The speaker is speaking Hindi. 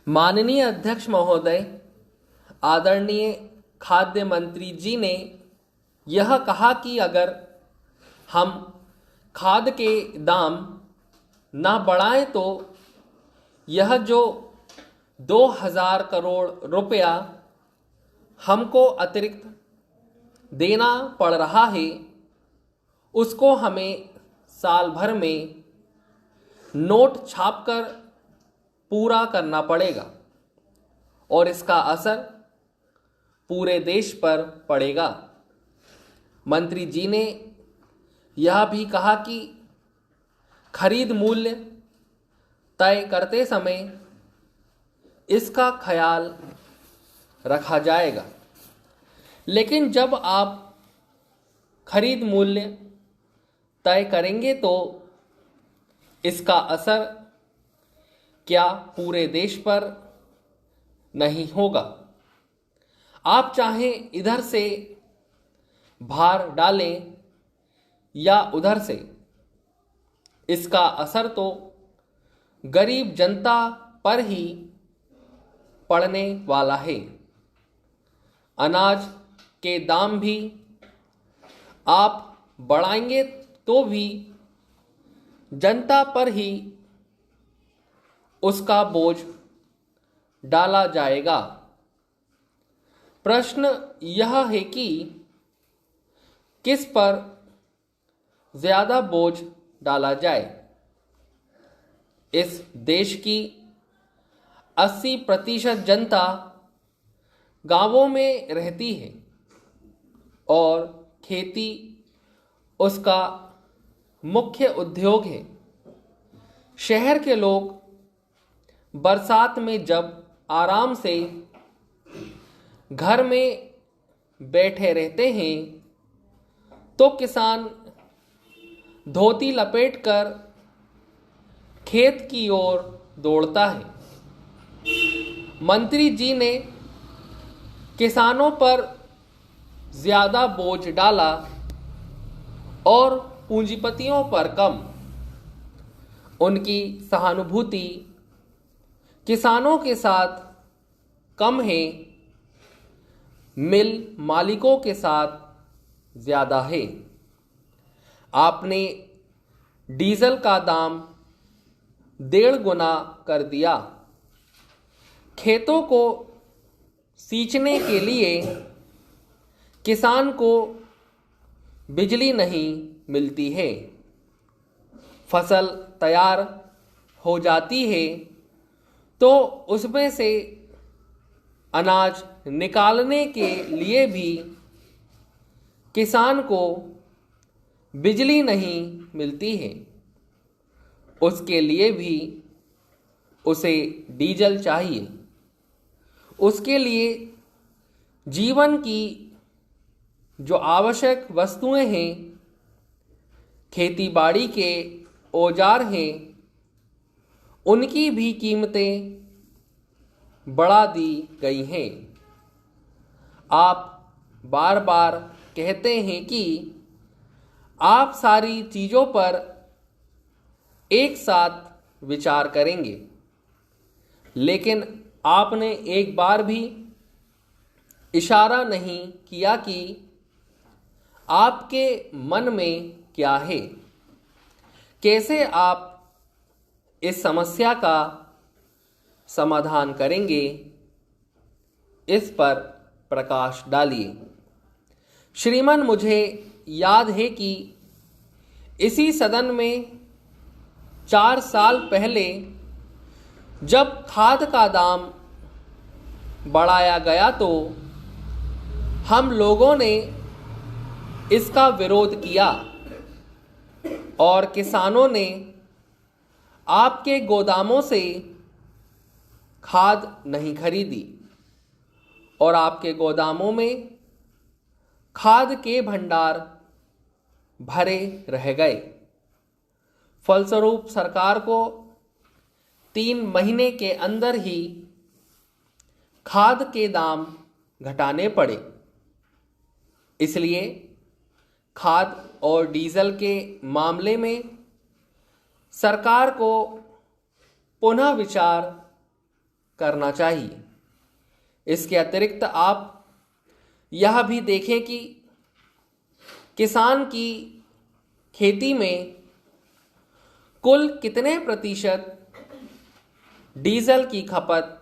माननीय अध्यक्ष महोदय, आदरणीय खाद्य मंत्री जी ने यह कहा कि अगर हम खाद के दाम ना बढ़ाएं तो यह जो 2000 करोड़ रुपया हमको अतिरिक्त देना पड़ रहा है, उसको हमें साल भर में नोट छापकर पूरा करना पड़ेगा और इसका असर पूरे देश पर पड़ेगा। मंत्री जी ने यह भी कहा कि खरीद मूल्य तय करते समय इसका ख्याल रखा जाएगा, लेकिन जब आप खरीद मूल्य तय करेंगे तो इसका असर क्या पूरे देश पर नहीं होगा। आप चाहें इधर से भार डालें या उधर से, इसका असर तो गरीब जनता पर ही पड़ने वाला है। अनाज के दाम भी आप बढ़ाएंगे तो भी जनता पर ही उसका बोझ डाला जाएगा। प्रश्न यह है कि किस पर ज्यादा बोझ डाला जाए। इस देश की 80% जनता गांवों में रहती है और खेती उसका मुख्य उद्योग है। शहर के लोग बरसात में जब आराम से घर में बैठे रहते हैं तो किसान धोती लपेटकर खेत की ओर दौड़ता है। मंत्री जी ने किसानों पर ज्यादा बोझ डाला और पूंजीपतियों पर कम। उनकी सहानुभूति किसानों के साथ कम है, मिल मालिकों के साथ ज्यादा है। आपने डीजल का दाम 1.5 गुना कर दिया। खेतों को सींचने के लिए किसान को बिजली नहीं मिलती है। फसल तैयार हो जाती है तो उसमें से अनाज निकालने के लिए भी किसान को बिजली नहीं मिलती है। उसके लिए भी उसे डीजल चाहिए। उसके लिए जीवन की जो आवश्यक वस्तुएं हैं, खेती बाड़ी के औजार हैं, उनकी भी कीमतें बढ़ा दी गई हैं। आप बार बार कहते हैं कि आप सारी चीज़ों पर एक साथ विचार करेंगे, लेकिन आपने एक बार भी इशारा नहीं किया कि आपके मन में क्या है। कैसे आप इस समस्या का समाधान करेंगे, इस पर प्रकाश डालिए। श्रीमान, मुझे याद है कि इसी सदन में 4 साल पहले जब खाद का दाम बढ़ाया गया तो हम लोगों ने इसका विरोध किया और किसानों ने आपके गोदामों से खाद नहीं खरीदी और आपके गोदामों में खाद के भंडार भरे रह गए। फलस्वरूप सरकार को 3 महीने के अंदर ही खाद के दाम घटाने पड़े। इसलिए खाद और डीजल के मामले में सरकार को पुनः विचार करना चाहिए। इसके अतिरिक्त आप यह भी देखें कि किसान की खेती में कुल कितने प्रतिशत डीजल की खपत